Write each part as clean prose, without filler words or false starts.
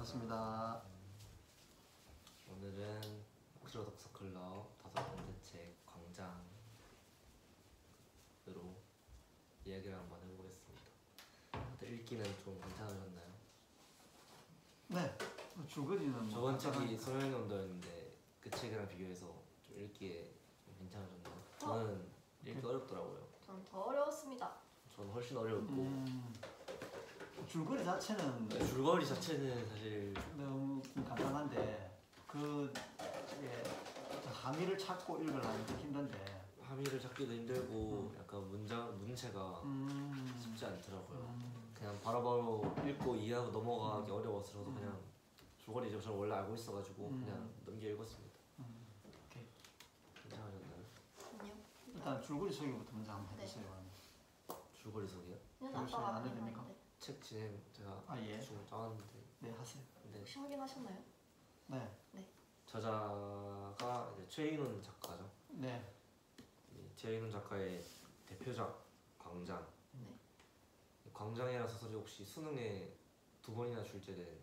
반갑습니다. 오늘은 옥시로 독서클럽 5번째 책 광장으로 이야기를 한번 해보겠습니다. 다들 읽기는 좀 괜찮으셨나요? 네, 줄거리는 뭐 저번 책이 간단하니까. 소년의 언더였는데 그 책이랑 비교해서 좀 읽기에 좀 괜찮으셨나요? 저는 읽기 어렵더라고요. 전 더 어려웠습니다. 저는 훨씬 어려웠고 줄거리 자체는 줄거리 자체는 사실 너무 간단한데 그 함의를 찾고 읽으려면 좀 힘든데 함의를 찾기도 힘들고 약간 문체가 쉽지 않더라고요. 그냥 바로바로 읽고 이해하고 넘어가기 어려워서 저도 그냥 줄거리 저는 원래 알고 있어가지고 그냥 넘겨 읽었습니다. 오케이. 괜찮으셨나요? 아니요. 일단 줄거리 소개부터 먼저 한번 네. 해주세요. 줄거리 소개요? 그냥 혹시 아빠가 안 해도 됩니까? 하는데 책 진행 제가 아, 예. 좀 짜왔는데 네, 하세요. 근데 혹시 확인하셨나요? 네, 저자가 이제 최인훈 작가죠. 네, 이 최인훈 작가의 대표작 광장. 네. 이 광장이라는 소설이 혹시 수능에 2번이나 출제된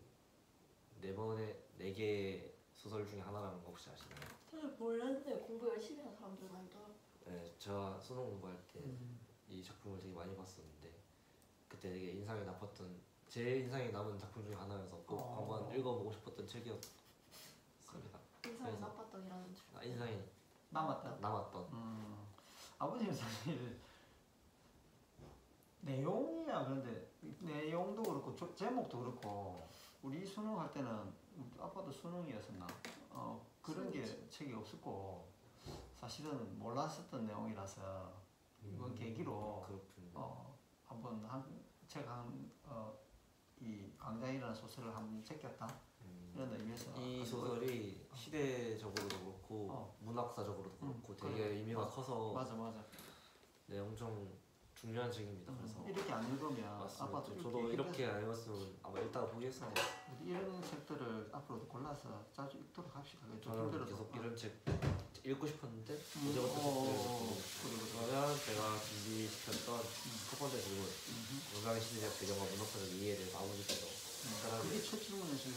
4개의 소설 중에 하나라는 거 혹시 아시나요? 사실 몰랐는데 공부 열심히 하는 사람들 많더라고요. 네, 제가 수능 공부할 때 이 작품을 되게 많이 봤었는데 그때 되게 인상이 남았던 제 인상이 남은 작품 중에 하나여서 꼭 한번 읽어보고 싶었던 책이었습니다. 인상이 그래서- 나빴던이라는 줄. 인상이 남았다. 남았던 아버지는 사실 내용이야 그런데 내용도 그렇고 제목도 그렇고 우리 수능할 때는 아빠도 수능이었었나 그런 게 책이 없었고 사실은 몰랐었던 내용이라서 이번 계기로 그렇군요. 한번 이 광장이라는 소설을 한번 제꼈다 이런 의미에서 이 소설이 시대적으로도 그렇고 문학사적으로도 그렇고 되게 그래. 의미가 커서 맞아 네, 엄청 중요한 책입니다. 그래서 이렇게 안 읽으면 맞습니다. 아빠도 저도 이렇게 안 읽었으면 아마 읽다가 포기했어요. 이런 책들을 앞으로도 골라서 자주 읽도록 합시다. 저는 계속 이런 책 읽고 싶었는데 이제부터 그리고 그러면 제가 준비시켰던 첫 번째 질문 영광의 시대적 배경과 문학사적 이해에 대해서 아버지께서 그게 첫 질문에서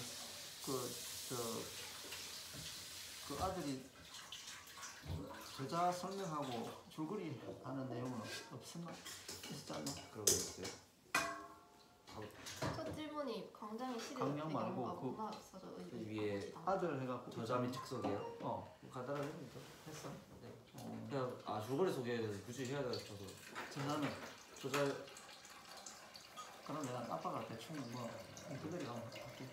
그 아들이 저자 설명하고 줄거리 하는 내용은 없었나? 있었지 않나? 그런 게 있어요. 첫 질문이 광장의 시대 광장 말고 배경과 그 문화사적 그 의미 위에 아들 해갖고 저자 및 책 소개요? 어 간단하게 했어. 네. 그냥 줄거리 소개는 굳이 해야 돼서 저도 저자는 저자 그럼 내가 아빠가 대충 뭐 그대로 가면 할게.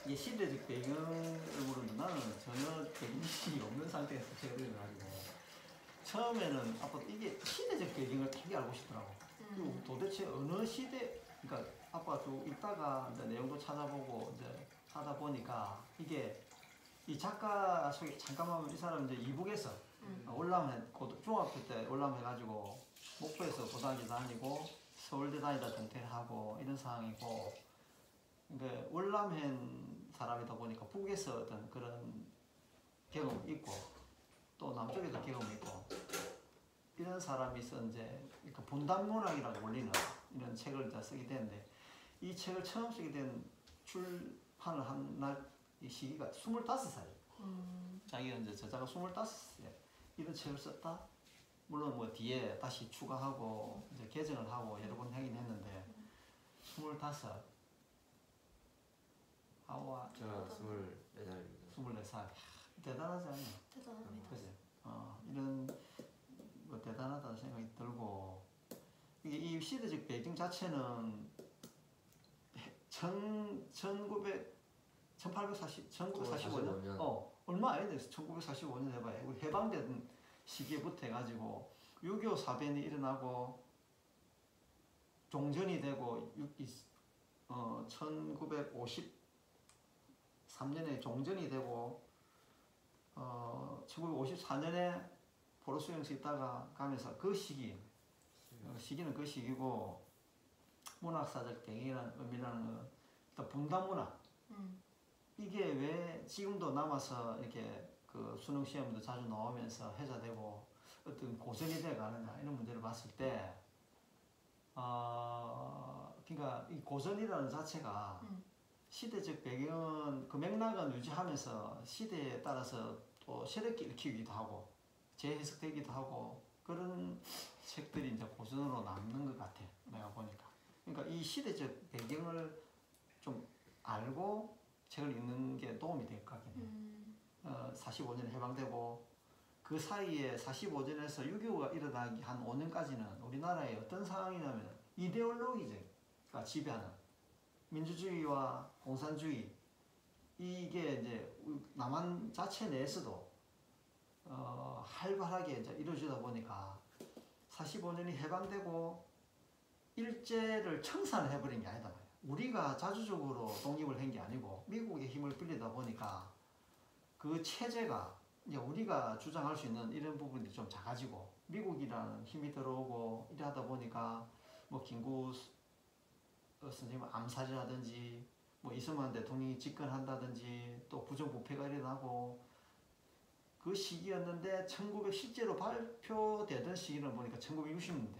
이 시대적 배경을 모르는 나는 전혀 배경이 없는 상태에서 책을 읽어가지고 처음에는 아빠도 이게 시대적 배경을 되게 알고 싶더라고. 그리고 도대체 어느 시대, 그러니까 아빠가 쭉 읽다가 이제 내용도 찾아보고 이제 하다 보니까 이게 이 작가 소개 잠깐만 이 사람 이제 이북에서 올라면 중학교 때 올라면 해가지고 목포에서 고등학교 다니고 서울대 다니다 중퇴를 하고 이런 상황이고 그러니까 월남현 사람이다 보니까 북에서 어떤 그런 경험이 있고 또 남쪽에도 경험이 있고 이런 사람이 있어 이제 그러니까 분단문학이라고 불리는 이런 책을 이제 쓰게 되는데 이 책을 처음 쓰게 된 출판을 한 날 이 시기가 25살. 자기가 이제 저자가 25살 이런 책을 썼다. 물론 뭐 뒤에 다시 추가하고 이제 개정을 하고 여러 번 하긴 했는데 25. 아와 제가 24살입니다. 24살. 대단하지 않나? 대단합니다. 그지? 이런 뭐 대단하다는 생각이 들고 이게 이 시대적 배경 자체는 1945년 얼마 안 됐어. 1945년 해봐요. 우리 해방된 시기부터 해가지고 6.25 사변이 일어나고 종전이 되고 1953년에 종전이 되고 1954년에 포로수용소 있다가 가면서 그 시기는 그 시기고 문학사적 배경이라는 의미라는 건 일단 분단문학 이게 왜 지금도 남아서 이렇게 그 수능 시험도 자주 나오면서 회자되고 어떤 고전이 돼 가느냐 이런 문제를 봤을 때 그러니까 이 고전이라는 자체가 시대적 배경은 그 맥락은 유지하면서 시대에 따라서 또 새롭게 읽히기도 하고 재해석되기도 하고 그런 책들이 이제 고전으로 남는 것 같아. 내가 보니까. 그러니까 이 시대적 배경을 좀 알고 책을 읽는 게 도움이 될 것 같긴 해. 45년에 해방되고 그 사이에 45년에서 6.25가 일어나기 한 5년까지는 우리나라에 어떤 상황이냐면 이데올로기가 지배하는 민주주의와 공산주의 이게 이제 남한 자체 내에서도 활발하게 이제 이루어지다 보니까 45년이 해방되고 일제를 청산해버린 게 아니다 말이야. 우리가 자주적으로 독립을 한 게 아니고 미국의 힘을 빌리다 보니까 그 체제가 이제 우리가 주장할 수 있는 이런 부분이 좀 작아지고 미국이라는 힘이 들어오고 이러다 보니까 뭐 김구 선생님 암살이라든지 뭐 이승만 대통령이 집권한다든지 또 부정부패가 일어나고 그 시기였는데 실제로 발표되던 시기를 보니까 1960년대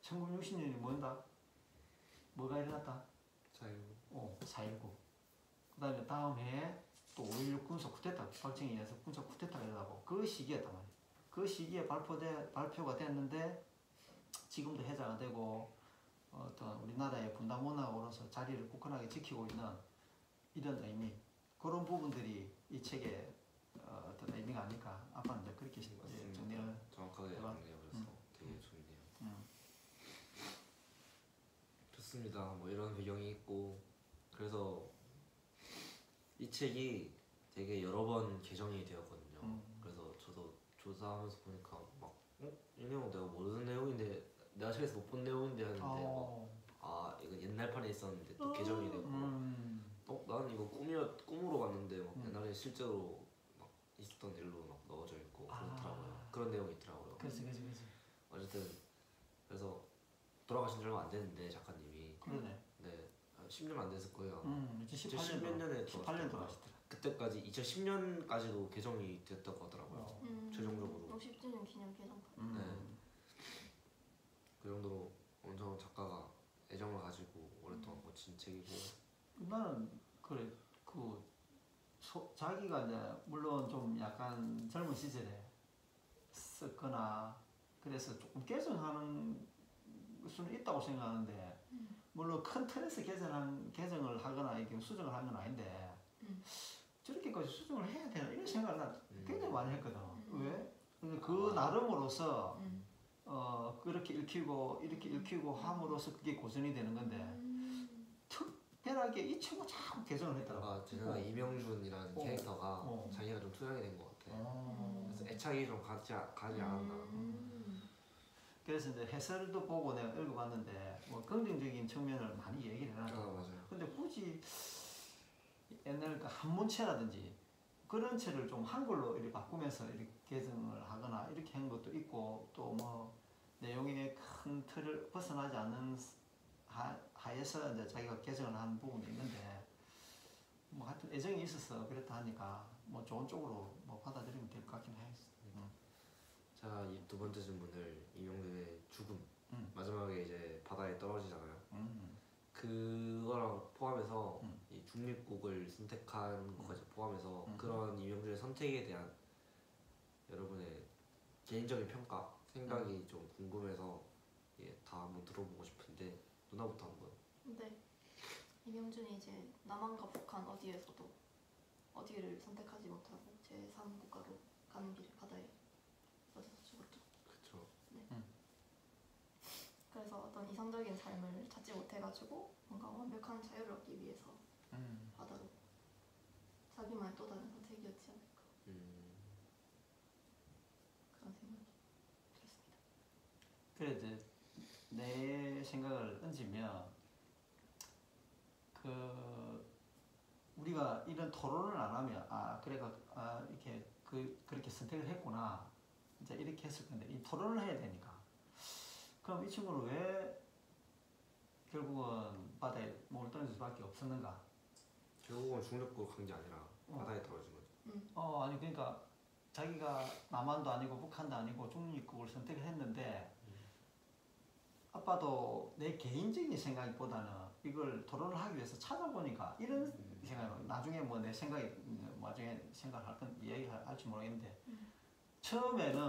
1960년이 뭐가 일어났다? 4.19 그 다음에 다음 해에 또 5.16 군사 쿠데타 박정희에 의해서 군사 쿠데타가 일어나고 그 시기였단 말이에요. 그 시기에 발표가 됐는데 지금도 해자가 되고 어떤 우리나라의 분단 문화로서 자리를 굳건하게 지키고 있는 이런 의미 그런 부분들이 이 책의 어떤 의미가 아닐까. 아빠는 이제 그렇게 정리를 정확하게 정리해버려서 되게 좋네요. 좋습니다. 뭐 이런 배경이 있고 그래서 이 책이 되게 여러 번 개정이 되었거든요. 그래서 저도 조사하면서 보니까 막 이 내용 내가 모르는 내용인데 내가 책에서 못 본 내용인데 하는데 이거 옛날판에 있었는데 또 개정이 되고 나는 이거 꿈으로 봤는데 막 옛날에 실제로 막 있었던 일로 막 넣어져 있고 그렇더라고요. 그런 내용이 있더라고요. 그렇지. 어쨌든 그래서 돌아가신 지 얼마 안 됐는데 작가님이 그러네. 네 10년 안 됐을 거예요. 2018년에 18년 돌아가시더라. 그때까지 2010년까지도 개정이 됐다고 하더라고요. 최종적으로. 50주년 기념 개정판. 네. 그 정도로 원정 작가가 애정을 가지고 오랫동안 고친 책이고. 나는 그래 자기가 이제 물론 좀 약간 젊은 시절에 썼거나 그래서 조금 개정하는 수는 있다고 생각하는데 물론 큰 틀에서 개정을 하거나 이렇게 수정을 하는 건 아닌데 저렇게까지 수정을 해야 되나 이런 생각을 난 굉장히 많이 했거든. 왜? 그 나름으로서 그렇게 읽히고 함으로써 그게 고전이 되는 건데 특별하게 이 친구 자꾸 개정을 했더라고. 제 생각에 이명준이라는 캐릭터가 자기가 좀 투영이 된 것 같아. 그래서 애착이 좀 가지 않았나. 그래서 이제 해설도 보고 내가 읽어봤는데 뭐 긍정적인 측면을 많이 얘기를 해놨어. 맞아요. 근데 굳이 옛날 그 한문체라든지 그런 체를 좀 한글로 이렇게 바꾸면서 이렇게 개정을 하거나 이렇게 한 것도 있고 또 뭐 내용의 큰 틀을 벗어나지 않는 하에서 이제 자기가 개정을 한 부분도 있는데 뭐 하여튼 애정이 있어서 그랬다 하니까 뭐 좋은 쪽으로 뭐 받아들이면 될 것 같긴 해. 자, 이 두 번째 질문을 이명준의 죽음 마지막에 이제 바다에 떨어지잖아요. 그거랑 포함해서 이 중립국을 선택한 것까지 포함해서 그런 이명준의 선택에 대한 여러분의 개인적인 평가, 생각이 좀 궁금해서 다 한번 들어보고 싶은데 누나부터 한번. 네. 이명준이 이제 남한과 북한 어디에서도 어디를 선택하지 못하고 제3국가로 가는 길에 바다에 빠져서 죽었죠. 그렇죠. 네. 그래서 어떤 이상적인 삶을 찾지 못해가지고 뭔가 완벽한 자유를 얻기 위해서 바다로 자기만의 또 다른 선택이었지 않을까 그런 생각이 들었습니다. 그래 이제 내 생각을 얹으면 우리가 이런 토론을 안 하면 이렇게 그렇게 선택을 했구나 이제 이렇게 했을 건데 이 토론을 해야 되니까 그럼 이 친구는 왜 결국은 바다에 몸을 던질 수밖에 없었는가? 결국은 중립국으로 간 게 아니라 바다에 떨어진 거죠. 아니 그러니까 자기가 남한도 아니고 북한도 아니고 중립국을 선택을 했는데 아빠도 내 개인적인 생각보다는 이걸 토론을 하기 위해서 찾아보니까 이런 생각이 나중에 뭐 내 생각이 나중에 생각할 건 이야기할지 모르겠는데 처음에는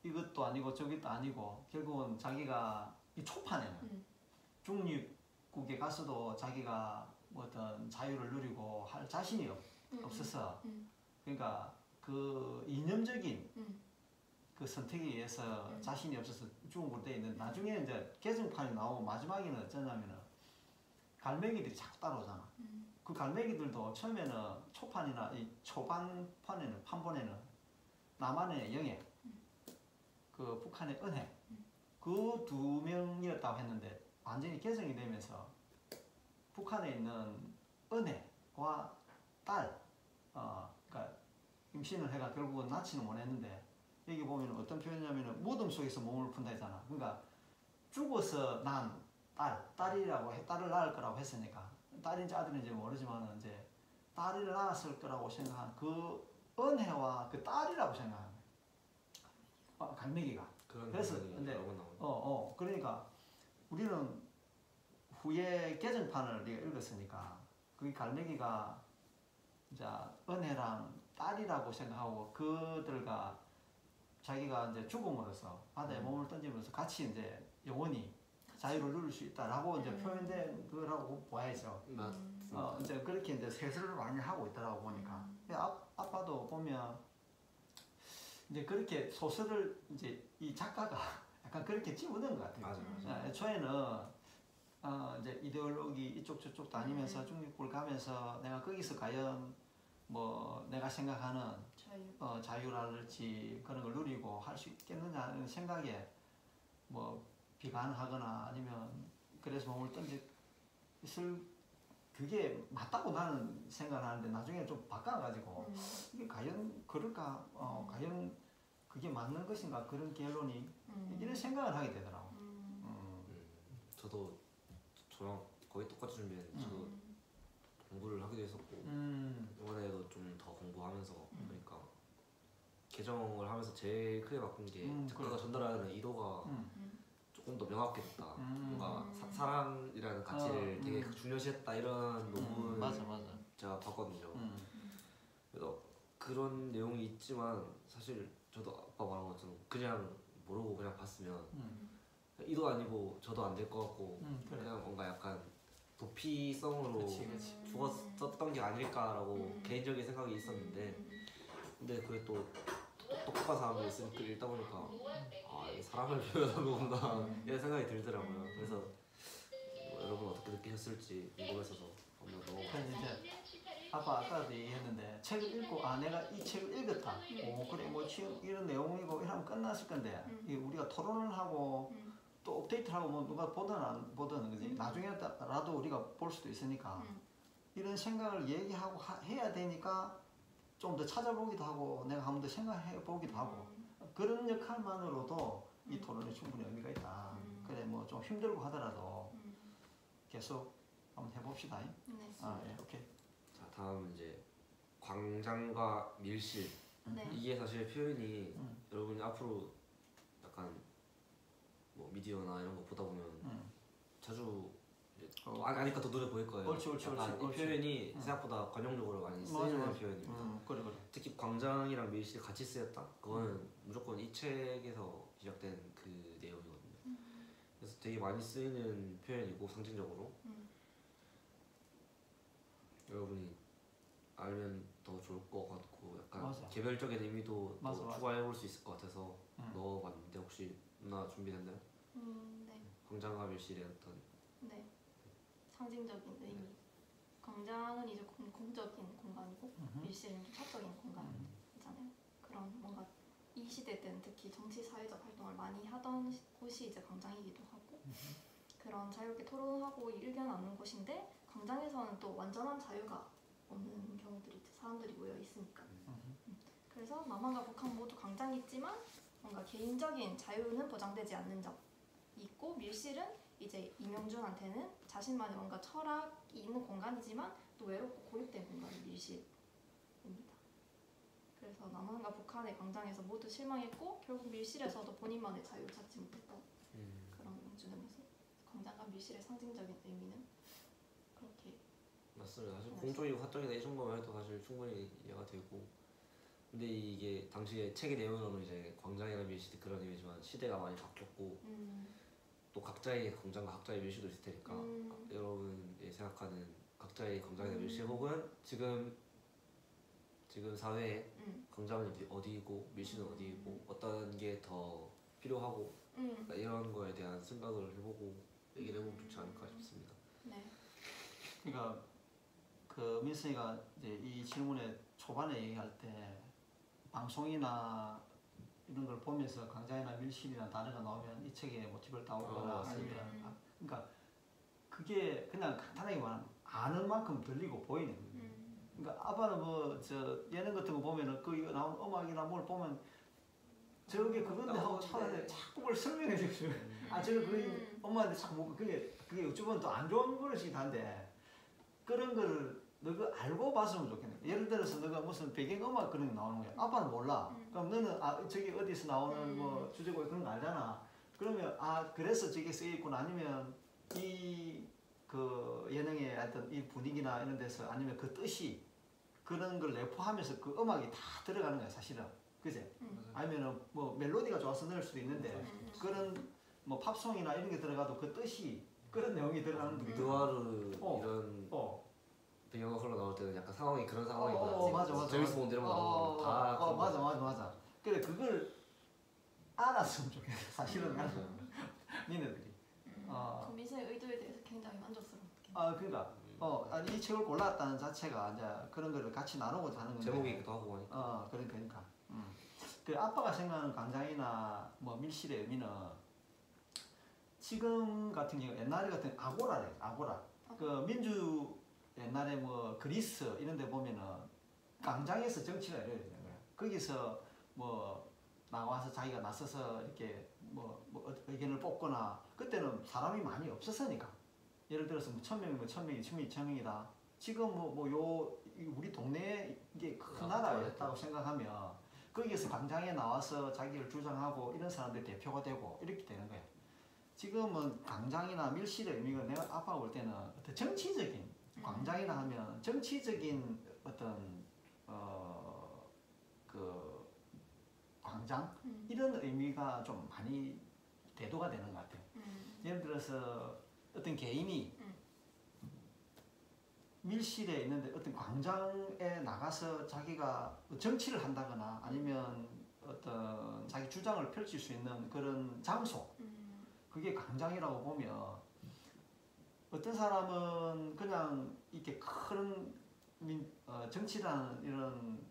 이것도 아니고 저것도 아니고 결국은 자기가 이 초판에는 중립국에 가서도 자기가 뭐 어떤 자유를 누리고 할 자신이 없어서 그러니까 그 이념적인 그 선택에 의해서 자신이 없어서 죽은 돼 있는데 나중에 이제 개정판이 나오고 마지막에는 어쩌냐면은 갈매기들이 자꾸 따라오잖아. 그 갈매기들도 처음에는 초판이나 이 초반판에는 판본에는 남한의 영해, 그 북한의 은해 그 두 명이었다고 했는데 완전히 개정이 되면서 북한에 있는 은혜와 딸, 그러니까 임신을 해가 결국은 낳지는 못했는데 여기 보면 어떤 표현이냐면은 무덤 속에서 몸을 푼다 했잖아. 그러니까 죽어서 난 딸이라고 딸을 낳을 거라고 했으니까 딸인지 아들인지 모르지만 이제 딸을 낳았을 거라고 생각한 그 은혜와 그 딸이라고 생각하는 거야. 갈매기가. 그래서 근데 그러니까 우리는 후에 개정판을 우리가 읽었으니까 그 갈매기가 이제 은혜랑 딸이라고 생각하고 그들과 자기가 이제 죽음으로써 바다에 몸을 던짐으로써 같이 이제 영원히 자유를 누릴 수 있다라고 이제 표현된 거라고 봐야죠. 이제 그렇게 이제 세수를 많이 하고 있더라고 보니까. 아빠도 보면 이제 그렇게 소설을 이제 이 작가가 약간 그렇게 집어넣은 것 같아요. 맞아요. 애초에는 이제 이데올로기 이쪽 저쪽 다니면서 중립국을 가면서 내가 거기서 과연 뭐 내가 생각하는 자유랄지 그런 걸 누리고 할 수 있겠느냐는 생각에 뭐 비관하거나 아니면 그래서 몸을 던졌을 그게 맞다고 나는 생각을 하는데 나중에 좀 바꿔가지고 이게 과연 그럴까 과연 그게 맞는 것인가 그런 결론이 이런 생각을 하게 되더라고. 저도 저랑 거의 똑같이 준비했는데 저도 공부를 하기도 했었고 이번에도 좀 더 공부하면서 그러니까 개정을 하면서 제일 크게 바꾼 게 작가가 전달하는 의도가 조금 더 명확히 됐다. 뭔가 사랑이라는 가치를 되게 중요시했다 이런 논문 맞아. 제가 봤거든요. 그래서 그런 내용이 있지만 사실 저도 아빠 말한 것처럼 그냥 모르고 그냥 봤으면 이도 아니고 저도 안 될 것 같고 그래. 그냥 뭔가 약간 도피성으로 그치. 죽었었던 게 아닐까라고 개인적인 생각이 있었는데 근데 그게 또 똑똑한 사람들이 쓰는 글을 읽다 보니까 아 이게 사랑을 표현한 거구나 이런 생각이 들더라고요. 그래서 뭐 여러분 어떻게 느끼셨을지 궁금해서서 한번 그래서 이제 아까도 얘기했는데 책을 읽고 내가 이 책을 읽었다. 그래 뭐 지금 이런 내용이고 이러면 끝났을 건데 우리가 토론을 하고 또 업데이트를 하고 뭐 누가 보든 안 보든 그지 나중에라도 우리가 볼 수도 있으니까 이런 생각을 얘기하고 해야 되니까 좀 더 찾아보기도 하고 내가 한 번 더 생각해 보기도 하고 그런 역할만으로도 이 토론에 충분히 의미가 있다. 그래 뭐 좀 힘들고 하더라도 계속 한번 해봅시다. 네. 예, 오케이. 자 다음 이제 광장과 밀실 이게 사실 표현이 여러분이 앞으로 약간 뭐 미디어나 이런 거 보다 보면 자주 또 아니까 더 눈에 보일 거예요. 옳지. 이 표현이 생각보다 관용적으로 많이 쓰이는 표현입니다. 그래. 특히 광장이랑 밀실이 같이 쓰였다? 그거는 무조건 이 책에서 시작된 그 내용이거든요. 그래서 되게 많이 쓰이는 표현이고 상징적으로 여러분이 알면 더 좋을 것 같고 약간 맞아. 개별적인 의미도 맞아. 추가해볼 수 있을 것 같아서 넣어봤는데 혹시 누나 준비됐나요? 네. 광장과 밀실의 어떤 네. 상징적인 의미. 광장은 이제 공적인 공간이고 밀실은 좀 사적인 공간이잖아요. 그런 뭔가 이 시대 때는 특히 정치 사회적 활동을 많이 하던 곳이 이제 광장이기도 하고 그런 자유롭게 토론하고 의견 나누는 곳인데 광장에서는 또 완전한 자유가 없는 경우들이 사람들이 모여 있으니까. 그래서 남한과 북한 모두 광장이 있지만 뭔가 개인적인 자유는 보장되지 않는 점이 있고 밀실은 이제 이명준한테는 자신만의 뭔가 철학이 있는 공간이지만 또 외롭고 고립된 공간이 밀실입니다. 그래서 남한과 북한의 광장에서 모두 실망했고 결국 밀실에서도 본인만의 자유를 찾지 못했던 그런 명준의 모습. 광장과 밀실의 상징적인 의미는 그렇게 맞습니다. 사실 맞습니다. 공적이고 사적이다 이 정도만 해도 사실 충분히 이해가 되고, 근데 이게 당시에 책의 내용으로는 이제 광장이나 밀실 그런 의미지만 시대가 많이 바뀌었고 또 각자의 광장과 각자의 밀실도 있을 테니까 여러분이 생각하는 각자의 광장이나 밀실 혹은 지금 사회에 광장은 어디이고 밀실은 어디이고 어떤 게 더 필요하고 그러니까 이런 거에 대한 생각을 해보고 얘기를 해보면 좋지 않을까 싶습니다. 네. 그러니까 그 민승이가 이제 이 질문의 초반에 얘기할 때 방송이나 이런 걸 보면서 광장이나 밀실이라는 단어가 나오면 이 책의 모티브를 따오거나 아니면 그러니까 그게 그냥 간단하게 말하면 아는 만큼 들리고 보이는 거예요. 그러니까 아빠는 뭐 저 예능 같은 거 보면은 그 나온 음악이나 뭘 보면 저게 그건데 하고 차라리 자꾸 뭘 설명해 주세요. 아 저게 그 엄마한테 자꾸 그게 어쩌면 또 안 좋은 버릇이긴 한데 그런 걸 너가 알고 봤으면 좋겠네. 예를 들어서 너가 무슨 배경음악 그런 게 나오는 거야. 아빠는 몰라. 그럼 너는 아 저기 어디서 나오는 뭐 주제곡 그런 거 알잖아. 그러면 아 그래서 저게 쓰여있구나 아니면 이 그 예능의 어떤 이 분위기나 이런 데서 아니면 그 뜻이 그런 걸 내포하면서 그 음악이 다 들어가는 거야 사실은. 그제? 아니면은 뭐 멜로디가 좋아서 넣을 수도 있는데 그런 뭐 팝송이나 이런 게 들어가도 그 뜻이 그런 내용이 들어가는 게 느와르 이런 배경가 흘러나올 때는 약간 상황이 그런 상황이구나. 맞아. 제임스 본드 이런 거 나오면 다 맞아. 그래 그걸 알았으면 좋겠어. 사실은 니네들이. 그 민승의 의도에 대해서 굉장히 만족스럽게. 그러니까 아니 이 책을 골랐다는 자체가 이제 그런 거를 같이 나누고자 하는 건데. 제목이기도 하고 하니까. 그러니까. 그 아빠가 생각하는 광장이나 뭐 밀실의 의미는 지금 같은 경우 옛날에 같은 아고라래. 아고라. 그 민주 옛날에 뭐 그리스 이런 데 보면은 광장에서 정치가 이루어지는 거야. 거기서 뭐 나와서 자기가 나서서 이렇게 뭐 의견을 뽑거나 그때는 사람이 많이 없었으니까. 예를 들어서 뭐 1000명이면 1000명이다. 지금 요 우리 동네에 이게 큰 나라였다고 생각하면 거기에서 광장에 나와서 자기를 주장하고 이런 사람들이 대표가 되고 이렇게 되는 거야. 지금은 광장이나 밀실의 의미가 내가 아빠가 볼 때는 어떤 정치적인 광장이라 하면 정치적인 어떤 그 광장 이런 의미가 좀 많이 대두가 되는 것 같아요. 예를 들어서 어떤 개인이 밀실에 있는데 어떤 광장에 나가서 자기가 정치를 한다거나 아니면 어떤 자기 주장을 펼칠 수 있는 그런 장소 그게 광장이라고 보면 어떤 사람은 그냥 이렇게 큰 정치라는 이런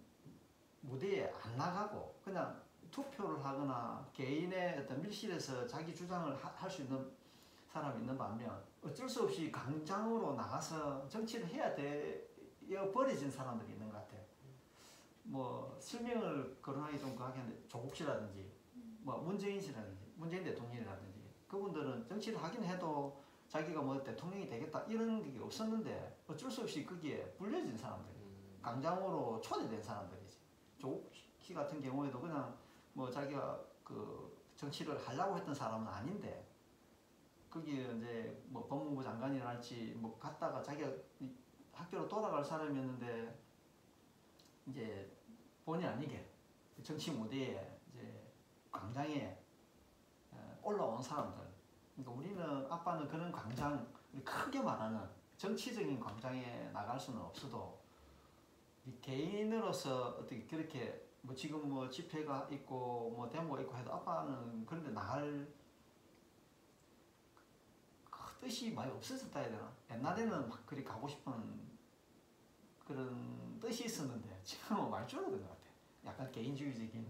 무대에 안 나가고 그냥 투표를 하거나 개인의 어떤 밀실에서 자기 주장을 할 수 있는 사람이 있는 반면 어쩔 수 없이 광장으로 나가서 정치를 해야 되어 버려진 사람들이 있는 것 같아요. 뭐 실명을 거론하기 좀 그하긴 한데 조국 씨라든지 뭐 문재인 씨라든지 문재인 대통령이라든지 그분들은 정치를 하긴 해도 자기가 뭐 대통령이 되겠다 이런 게 없었는데 어쩔 수 없이 거기에 불려진 사람들 광장으로 초대된 사람들이지. 조국 씨 같은 경우에도 그냥 뭐 자기가 그 정치를 하려고 했던 사람은 아닌데 거기에 이제 뭐 법무부 장관이랄지 뭐 갔다가 자기가 학교로 돌아갈 사람이었는데 이제 본의 아니게 정치 무대에 이제 광장에 올라온 사람들. 그러니까 우리는 아빠는 그런 광장 크게 말하는 정치적인 광장에 나갈 수는 없어도 개인으로서 어떻게 그렇게 뭐 지금 뭐 집회가 있고 뭐 데모가 있고 해도 아빠는 그런데 나갈 뜻이 많이 없어졌다 해야 되나? 옛날에는 막 그리 가고 싶은 그런 뜻이 있었는데 지금은 많이 줄어든 것 같아. 약간 개인주의적인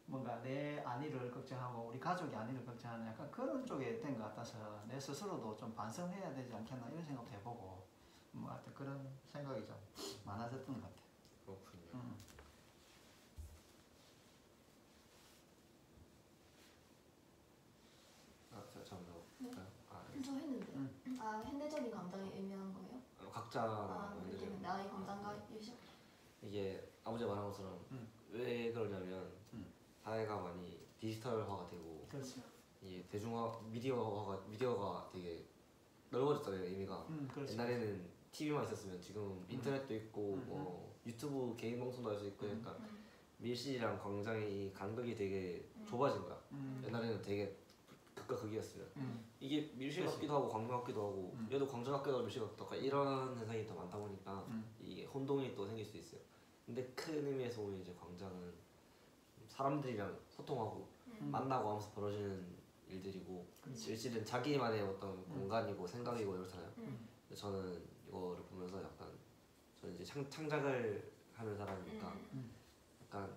뭔가 내 안위를 걱정하고 우리 가족의 안위를 걱정하는 약간 그런 쪽에 된 것 같아서 내 스스로도 좀 반성해야 되지 않겠나 이런 생각도 해보고 뭐 하여튼 그런 생각이 좀 많아졌던 것 같아. 그렇군요. 잠깐만요. 네. 저 했는데. 현대적인 광장이 의미하는 거예요? 각자 느끼는 나의 광장과 일식. 이게 아버지가 말한 것처럼 왜 그러냐면 사회가 많이 디지털화가 되고 그렇죠. 이 대중화 미디어가 되게 넓어졌잖아요 의미가. 그렇지. 옛날에는 TV만 있었으면 지금 인터넷도 있고 뭐 유튜브 개인 방송도 할 수 있고 그러니까 밀실이랑 광장의 이 간격이 되게 좁아진 거야. 옛날에는 되게 극과 극이었어요. 이게 밀실 같기도 하고 광장 같기도 하고 얘도 광장 같기도 하고 밀실 같기도 하고 이런 현상이 더 많다 보니까 이게 혼동이 또 생길 수 있어요. 근데 큰 의미에서 보면 이제 광장은 사람들이랑 소통하고 만나고 하면서 벌어지는 일들이고 밀실은 자기만의 어떤 공간이고 생각이고 이렇잖아요. 근데 저는 이거를 보면서 약간 저는 이제 창작을 하는 사람이니까 약간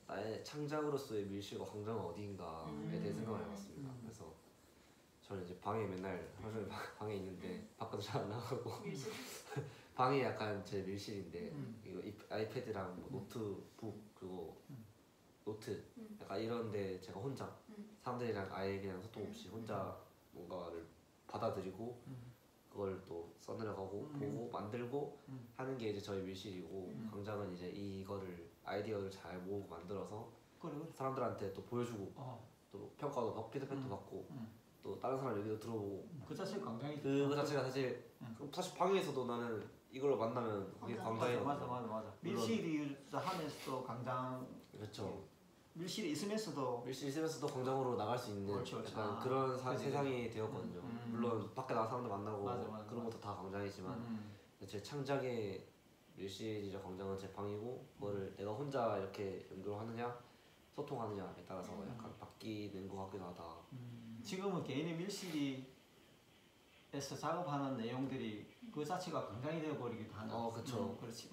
나의 창작으로서의 밀실과 광장은 어디인가에 대해 생각을 해봤습니다. 그래서 저는 이제 방에 맨날 하루 종일 방에 있는데 밖으로 잘 안 나가고 방이 약간 제 밀실인데 이거 아이패드랑 뭐 노트북 그리고 노트 약간 이런데 제가 혼자 사람들이랑 아예 그냥 소통 없이 혼자 뭔가를 받아들이고 그걸 또 써내려가고 보고 만들고 하는 게 이제 저의 밀실이고 광장은 이제 이거를 아이디어를 잘 모으고 만들어서 그래. 사람들한테 또 보여주고 또 평가도 받고 피드백도 받고 또 다른 사람 얘기도 들어보고 그 자체가 광장이지. 그 자체가 사실 방에서도 나는 이걸 만나면 그게 광장이 맞아. 밀실이 하면서도 광장. 그렇죠. 밀실이 있으면서도 밀실 있으면서도 광장으로 나갈 수 있는 그렇죠. 약간 그런 세상이 되었거든요. 물론 밖에 나가 사람들 만나고 맞아. 그런 것도 다 광장이지만 제 창작의 밀실이자 광장은 제 방이고 그거를 내가 혼자 이렇게 연구를 하느냐 소통하느냐에 따라서 약간 바뀌는 것 같기도 하다. 지금은 개인의 밀실에서 작업하는 내용들이 그 자체가 광장이 되어버리기도 하는. 그렇죠. 그렇지.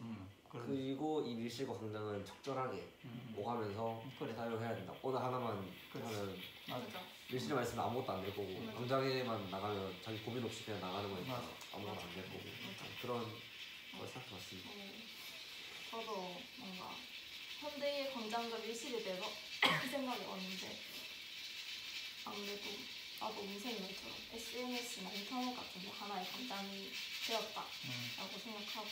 그리고 이 밀실과 광장은 적절하게 오가면서 사용해야 된다. 오늘 하나만 하면 맞아. 밀실에만 있으면 아무것도 안 될 거고 광장에만 나가면 자기 고민 없이 그냥 나가는 거니까 아무것도 안 될 거고 그런 걸 생각해봤습니다. 저도 뭔가 현대의 광장과 밀실에 대해서 이 생각이 왔는데 아무래도 나도 민생이 말처럼 SNS나 인터넷 같은 게 하나의 광장이 되었다라고 생각하고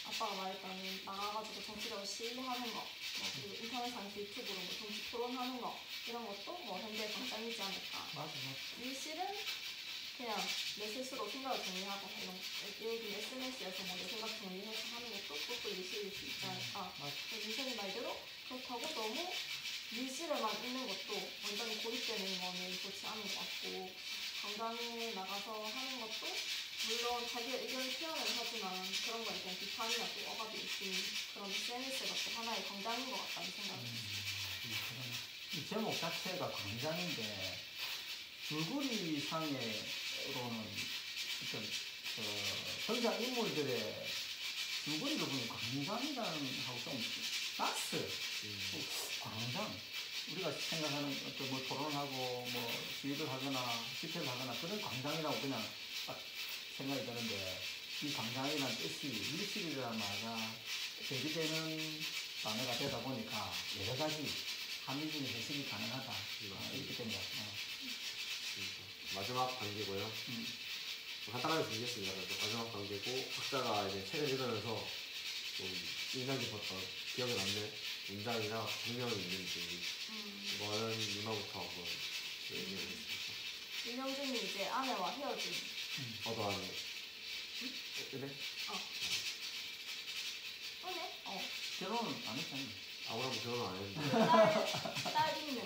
아빠가 말했다는 나가가지고 정치적으로 시위하는 거 그리고 인터넷상에서 유튜브로 뭐 정치 토론하는 거 이런 것도 뭐 현대의 광장이지 않을까. 맞아. 밀실은 그냥 내 스스로 생각을 정리하고 이런 예를 들면 SNS에서 뭐 내 생각 정리해서 하는 것도 그것도 밀실일 수 있지 않을까. 민생이 말대로 그렇다고 너무 밀실에만 있는 것도 완전히 고립되는 거는 좋지 않은 것 같고 광장에 나가서 하는 것도 물론 자기의 의견을 표현을 하지만 그런 거에 대한 비판이나 또 억압이 있는 그런 SNS가 또 하나의 광장인 것 같다는 생각이 듭니다. 이 제목 자체가 광장인데 줄거리 상으로는 어떤 등장 인물들의 줄거리를 보면 광장이라는 하고 좀 낯스. 광장. 우리가 생각하는 어떤 뭐 토론하고 뭐 시위를 하거나 집회를 하거나 그런 광장이라고 그냥 딱 생각이 드는데 이 광장이라는 뜻이 밀실이라는 말과 대비되는 단어가 되다 보니까 여러 가지 함의적인 해석이 가능하다. 이렇게 된 것 같아요. 마지막 단계고요. 간단하게 준비했습니다. 마지막 단계고 각자가 이제 책을 읽으면서 좀 인상 깊었던 기억에 남는 문장이나 장면이 있는지 이거는 누나부터 한번 얘기해보겠습니다. 윤영준이 이제 아내와 헤어진. 너 아내. 그래? 은혜? 결혼은 안 했잖아요. 아무랑 결혼 안 했는데. 딸 있는.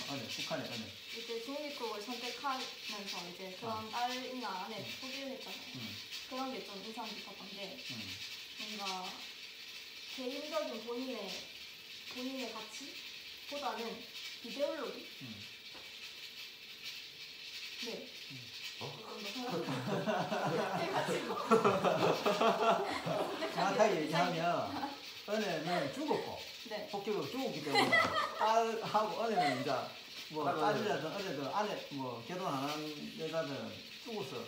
아니, 북한에, 아니. 이제 중립국을 선택하면서 이제 그런 딸이나 아내 소개를 했잖아요. 그런 게 좀 인상 깊었던 게 뭔가 개인적인 본인의 가치보다는 이데올로기? 네. 정확하게 얘기하면 은혜는 죽었고 네. 폭격으로 죽었기 때문에 딸하고 은혜는 이제 뭐 딸이라든 은혜든 아내 뭐 결혼 안 한 여자든 죽어서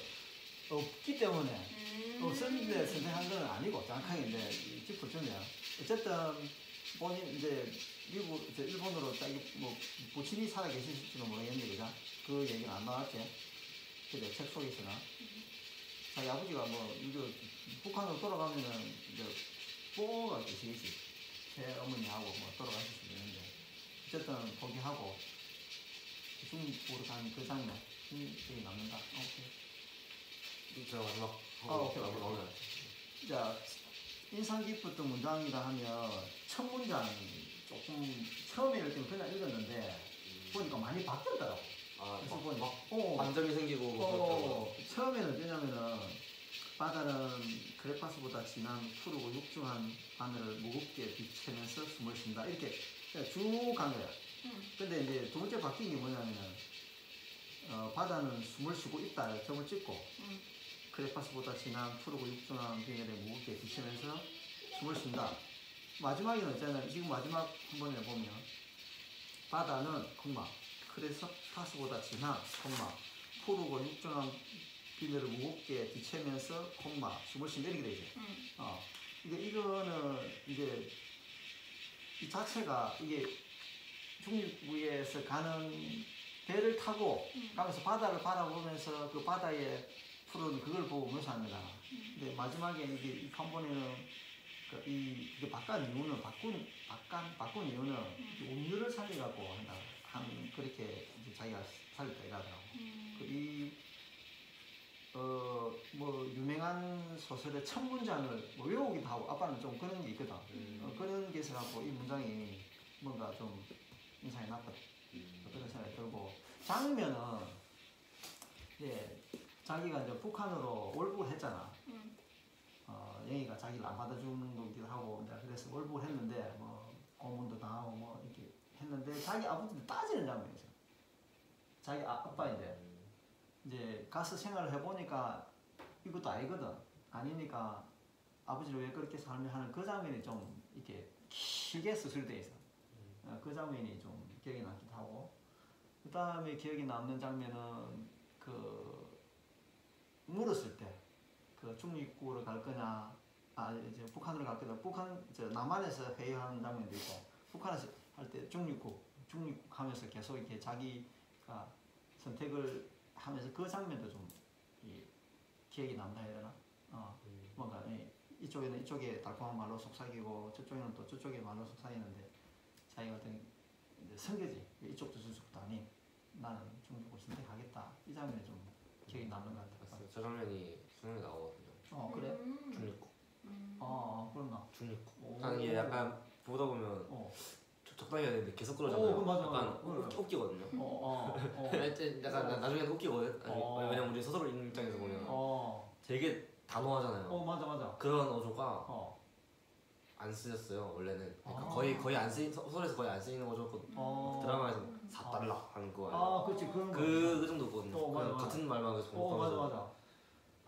없기 때문에 없었는데 선택한 건 아니고 정확하게 이제 짚어주면 어쨌든 본인 이제 미국 이제 일본으로 자기 뭐 부친이 살아 계실지는 모르겠는데 그죠? 그 얘기는 안 나왔지. 근데 책 속에서는 자기 아버지가 뭐 이거 북한으로 돌아가면은 이제 부모가 계시겠지. 제 어머니하고 뭐 돌아가실 수도 있는데 어쨌든 포기하고 중립으로 간 그 장면 기억이 남는다. 오케이. 제가 마지막 오케이. 나오면 자, 인상 깊었던 문장이라 하면 첫 문장이 조금 처음에 읽을 때는 그냥 읽었는데 보니까 많이 바뀌었더라고. 그래서 보니까 반점이 생기고 처음에는 왜냐면은 바다는 크레파스보다 진한 푸르고 육중한 하늘을 무겁게 비치면서 숨을 쉰다 이렇게 쭉 간 거야. 근데 이제 두 번째 바뀐 게 뭐냐면은 바다는 숨을 쉬고 있다 점을 찍고 크레파스보다 진한 푸르고 육중한 비늘에 무겁게 비치면서 숨을 쉰다. 마지막에는 있잖아요. 지금 마지막 한 번에 보면 바다는 크레파스보다 진한 푸르고 육중한 비늘을 무겁게 비치면서 숨을 쉰다 이렇게 돼 있어요. 이거는 이제 이 자체가 이게 중립부에서 가는 배를 타고 가면서 바다를 바라보면서 그 바다의 푸른 그걸 보고 묘사합니다. 근데 마지막에 이게 이 칸본에는 이게 바꾼 이유는 음료를 살려갖고 그렇게 이제 자기가 살렸다 이러더라고. 뭐 유명한 소설의 첫 문장을 뭐 외우기도 하고 아빠는 좀 그런 게 있거든. 그런 게 있어갖고 이 문장이 뭔가 좀 인상이 나쁘다. 그런 생각이 들고 장면은 이제 자기가 이제 북한으로 월북을 했잖아. 영희가 자기를 안 받아주는 거기도 하고 그래서 월북을 했는데 뭐 고문도 당하고 뭐 이렇게 했는데 자기 아버지한테 따지는 장면이죠. 자기 아빠인데 이제 가서 생활을 해보니까 이것도 아니거든. 아니니까 아버지를 왜 그렇게 살며 하는 그 장면이 좀 이렇게 길게 수술돼 있어. 그 장면이 좀 기억이 남기도 하고 그 다음에 기억이 남는 장면은 그 물었을 때 그 중립국으로 갈 거냐 이제 북한으로 갈 거냐 남한에서 회의하는 장면도 있고 북한에서 할 때 중립국 하면서 계속 이렇게 자기가 선택을 하면서 그 장면도 좀 기억이 남다 해야 되나? 뭔가 이쪽에는 이쪽에 달콤한 말로 속삭이고 저쪽에는 또 저쪽에 말로 속삭이는데 자기가 어떤 선교지 이쪽도 저쪽도 아닌 나는 중국을 선택하겠다 이 장면이 좀 기억이 남는 것 같아요. 저 장면이 수능에 나오거든요. 그래? 중립국. 그렇나? 중립국. 이게 약간 보다 보면 적당히 해야 되는데 계속 그러잖아요. 맞아. 약간 웃기거든요. 약간 나중에는 웃기거든. 왜냐면 우리 소설을 읽는 입장에서 보면 되게 단호하잖아요. 맞아. 그런 어조가 안 쓰였어요 원래는. 그러니까 거의 안 쓰인 소설에서 거의 안 쓰이는 어조였거든요. 드라마에서 4달러 하는 거. 그렇지 그런 거. 그 정도거든요. 맞아. 같은 말만 계속 맞아.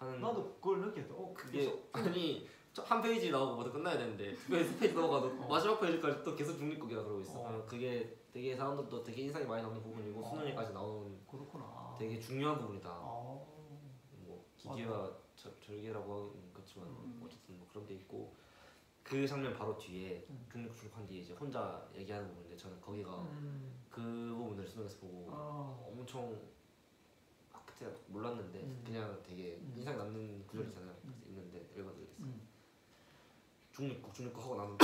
나도 그걸 느꼈어. 그게 아니 한 페이지 나오고 모두 끝나야 되는데 두 페이지 넘어가도 마지막 페이지까지 또 계속 중립국이라 그러고 있어. 그게 되게 사람들도 되게 인상이 많이 남는 부분이고 수능에까지 나오는 그렇구나. 되게 중요한 부분이다. 뭐 기계와 절개라고 하긴 그렇지만 어쨌든 뭐 그런 게 있고 그 장면 바로 뒤에 중립국 출국한 뒤에 이제 혼자 얘기하는 부분인데 저는 거기가 그 부분을 수능에서 보고 엄청 그때 몰랐는데 그냥 되게 인상 남는 구절 있잖아요. 있는데 읽어드리겠습니다. 중립국 하고 나면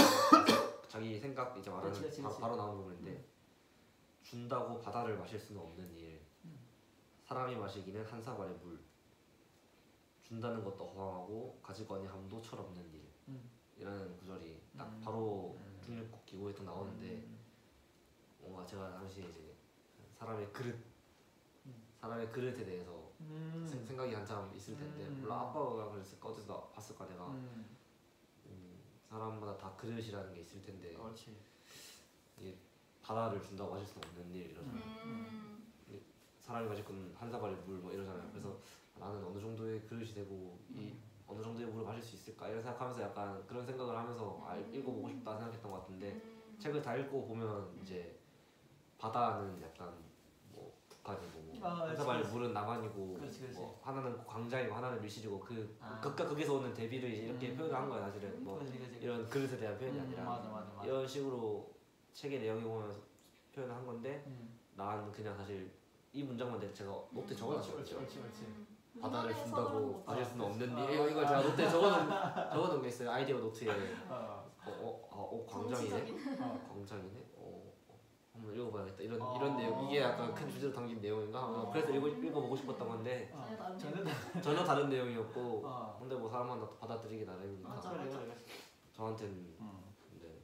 자기 생각 이제 말하는 그렇지. 바로 나오는 부분인데 준다고 바다를 마실 수는 없는 일. 사람이 마시기는 한 사발의 물. 준다는 것도 허황하고 가지거니 함도 철없는 일. 이라는 구절이 딱 바로 중립국 기고에 딱 나오는데 뭔가 제가 당시에 이제 사람의 그릇에 대해서 생각이 한참 있을 텐데 물론 아빠가 그랬을까 어디서 봤을까 내가 사람마다 다 그릇이라는 게 있을 텐데 그렇지. 이게 바다를 준다고 하실 수는 없는 일 이러잖아요. 사람이 마실 건 한 사발의 물 뭐 이러잖아요. 그래서 나는 어느 정도의 그릇이 되고 이 어느 정도의 물을 마실 수 있을까 이런 생각하면서 약간 그런 생각을 하면서 읽어보고 싶다 생각했던 것 같은데 책을 다 읽고 보면 이제 바다는 약간 뭐 북한이고 뭐 한 사발의 물은 남한이고 그렇지. 뭐 하나는 광장이고 하나는 밀실이고 극과 극에서 오는 대비를 이제 이렇게 표현을 한 거야 사실은. 뭐 그렇지. 이런 그릇에 대한 표현이 아니라 맞아. 이런 식으로 책의 내용이 보면 표현을 한 건데 난 그냥 사실 이 문장만 제가 노트에 적어놨어요. 그렇지. 바다를 준다고 마실 수는 없는 일. 이걸 제가 노트에 적어놓은 게 있어요. 아이디어 노트에. 광장이네. 광장이네. 한번 한번 읽어봐야겠다. 이런 내용 이게 약간 큰 주제로 담긴 내용인가? 그래서 읽어보고 싶었던 건데 전혀 다른 전혀 내용. 전혀 다른 내용이었고 어. 근데 뭐 사람마다 받아들이기 나름이니까 맞아. 그래. 저한테는 음. 근데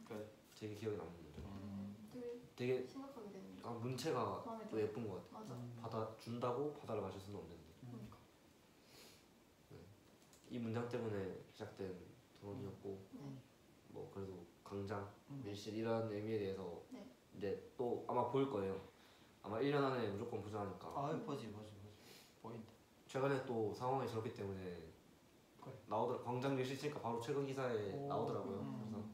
그래. 되게 기억에 남는 문제. 되게 되게 심각하게 되는 거. 문체가 마음에 또 들어. 예쁜 것 같아. 맞아. 받아준다고 바다를 마실 수는 없는데 그러니까. 이 문장 때문에 시작된 토론이었고 네. 뭐 그래도 강장, 음. 밀실 이런 의미에 대해서 네. 이제 또 아마 보일 거예요. 아마 1년 안에 무조건 부자니까. 보지. 보인다. 최근에 또 상황이 저렇기 때문에 그래. 나오더라. 광장 밀실 치니까 바로 최근 기사에 오. 나오더라고요. 그래서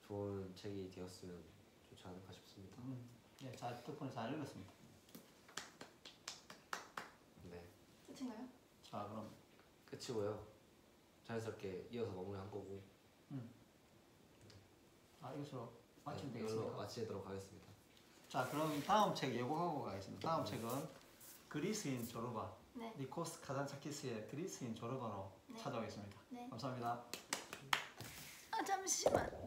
좋은 책이 되었으면 좋지 않을까 싶습니다. 네, 덕분에 잘 읽었습니다. 네, 끝인가요? 자, 그럼 끝이고요. 자연스럽게 이어서 마무리한 거고 이것으로 마치면 이걸로 되겠습니다. 마치도록 하겠습니다. 자, 그럼 다음 책 예고하고 가겠습니다. 다음 책은 그리스인 조르바, 네. 니코스 카잔차키스의 그리스인 조르바로 네. 찾아오겠습니다. 네. 감사합니다. 아 잠시만.